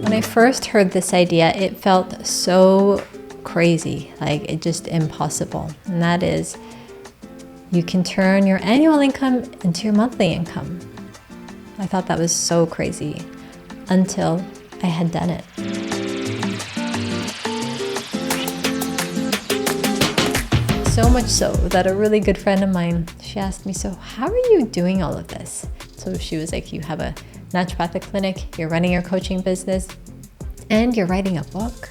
When I first heard this idea, it felt so crazy, like it just impossible. And that is, you can turn your annual income into your monthly income. I thought that was so crazy until I had done it. So much so that a really good friend of mine, she asked me, so how are you doing all of this? So she was like, you have a naturopathic clinic, you're running your coaching business, and you're writing a book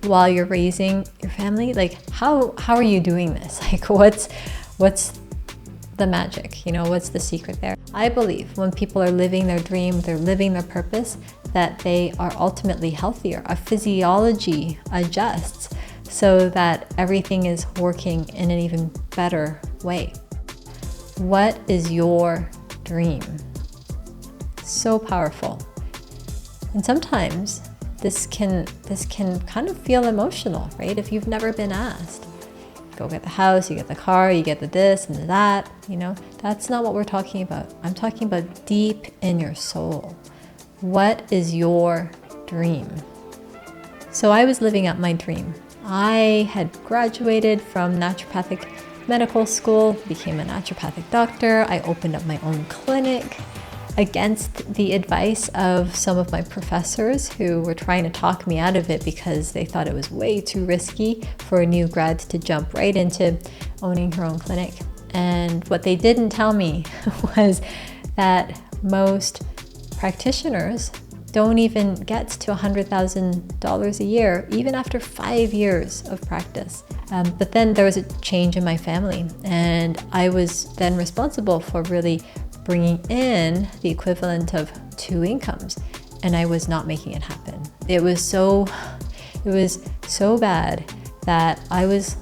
while you're raising your family. Like, how are you doing this? Like, what's the magic? You know, what's the secret there? I believe when people are living their dream, they're living their purpose, that they are ultimately healthier. Our physiology adjusts so that everything is working in an even better way. What is your dream? So powerful. And sometimes this can kind of feel emotional, right? If you've never been asked. Go get the house, you get the car, you get the this and the that, you know, that's not what we're talking about. I'm talking about deep in your soul. What is your dream? So I was living out my dream. I had graduated from naturopathic medical school, became a naturopathic doctor. I opened up my own clinic against the advice of some of my professors who were trying to talk me out of it because they thought it was way too risky for a new grad to jump right into owning her own clinic. And what they didn't tell me was that most practitioners don't even get to $100,000 a year, even after 5 years of practice. But then there was a change in my family, and I was then responsible for really bringing in the equivalent of 2 incomes, and I was not making it happen. It was so bad that I was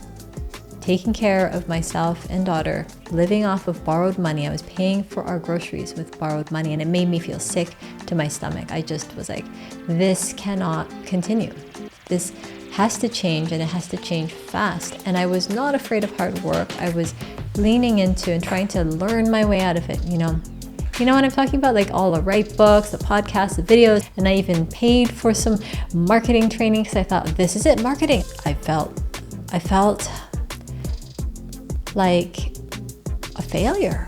taking care of myself and daughter, living off of borrowed money. I was paying for our groceries with borrowed money, and it made me feel sick to my stomach. I just was like, this cannot continue. This has to change, and it has to change fast. And I was not afraid of hard work. I was leaning into and trying to learn my way out of it, you know. You know what I'm talking about? Like all the right books, the podcasts, the videos, and I even paid for some marketing training because I thought, this is it, marketing. I felt like a failure.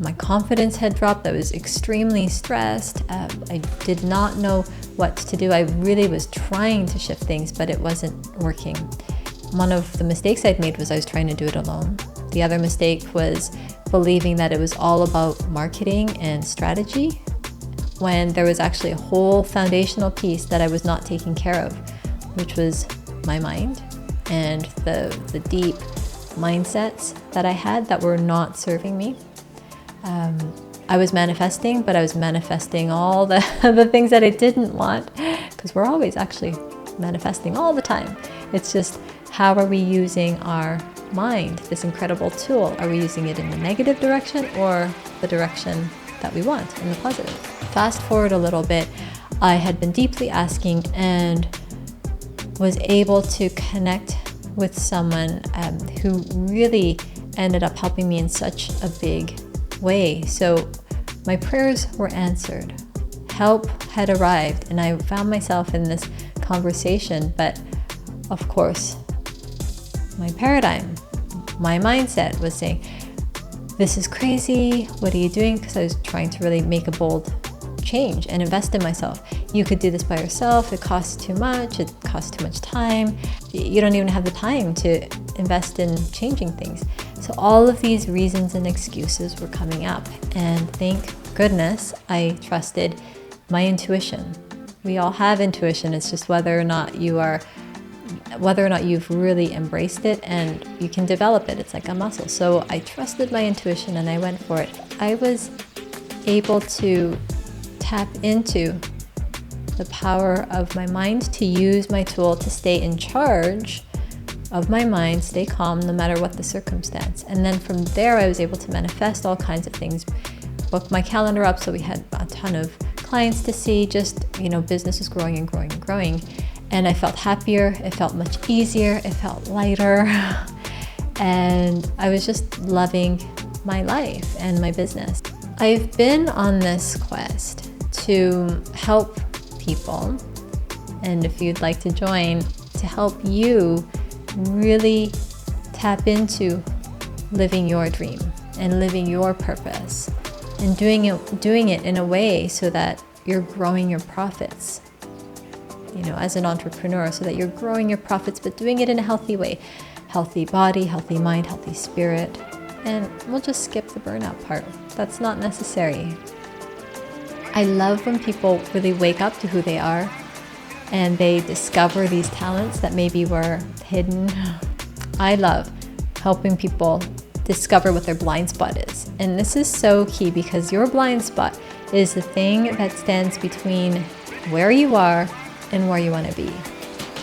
My confidence had dropped. I was extremely stressed. I did not know what to do. I really was trying to shift things, but it wasn't working. One of the mistakes I'd made was I was trying to do it alone. The other mistake was believing that it was all about marketing and strategy, when there was actually a whole foundational piece that I was not taking care of, which was my mind and the deep mindsets that I had that were not serving me. I was manifesting, but I was manifesting all the things that I didn't want, because we're always actually manifesting all the time. It's just, how are we using our mind, this incredible tool? Are we using it in the negative direction or the direction that we want, in the positive? Fast forward a little bit, I had been deeply asking and was able to connect with someone who really ended up helping me in such a big way. So my prayers were answered. Help had arrived, and I found myself in this conversation. But of course, my paradigm, my mindset was saying, this is crazy, what are you doing? Because I was trying to really make a bold change and invest in myself. You could do this by yourself, it costs too much, it costs too much time. You don't even have the time to invest in changing things. So all of these reasons and excuses were coming up, and thank goodness I trusted my intuition. We all have intuition, it's just whether or not you've really embraced it, and you can develop it. It's like a muscle. So I trusted my intuition and I went for it. I was able to tap into the power of my mind, to use my tool to stay in charge of my mind, stay calm no matter what the circumstance. And then from there, I was able to manifest all kinds of things, book my calendar up. So we had a ton of clients to see, just, you know, business was growing and growing and growing. And I felt happier, it felt much easier, it felt lighter. And I was just loving my life and my business. I've been on this quest to help people, and if you'd like to join, to help you really tap into living your dream and living your purpose, and doing it in a way so that you're growing your profits, as an entrepreneur, so that you're growing your profits, but doing it in a healthy way. Healthy body, healthy mind, healthy spirit. And we'll just skip the burnout part. That's not necessary. I love when people really wake up to who they are and they discover these talents that maybe were hidden. I love helping people discover what their blind spot is. And this is so key, because your blind spot is the thing that stands between where you are and where you want to be.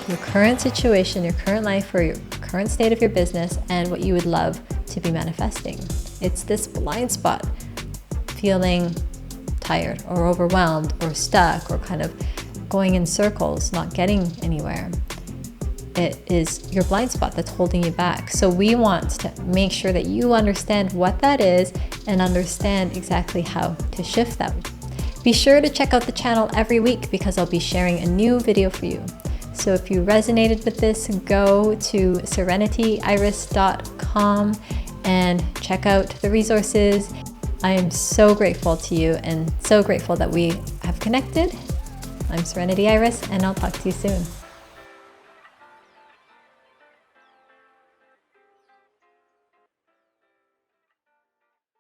Your current situation, your current life, or your current state of your business, and what you would love to be manifesting. It's this blind spot, feeling tired or overwhelmed or stuck or kind of going in circles, not getting anywhere. It is your blind spot that's holding you back. So we want to make sure that you understand what that is and understand exactly how to shift that. Be sure to check out the channel every week, because I'll be sharing a new video for you. So if you resonated with this, go to serenityiris.com and check out the resources. I am so grateful to you and so grateful that we have connected. I'm Serenity Iris, and I'll talk to you soon.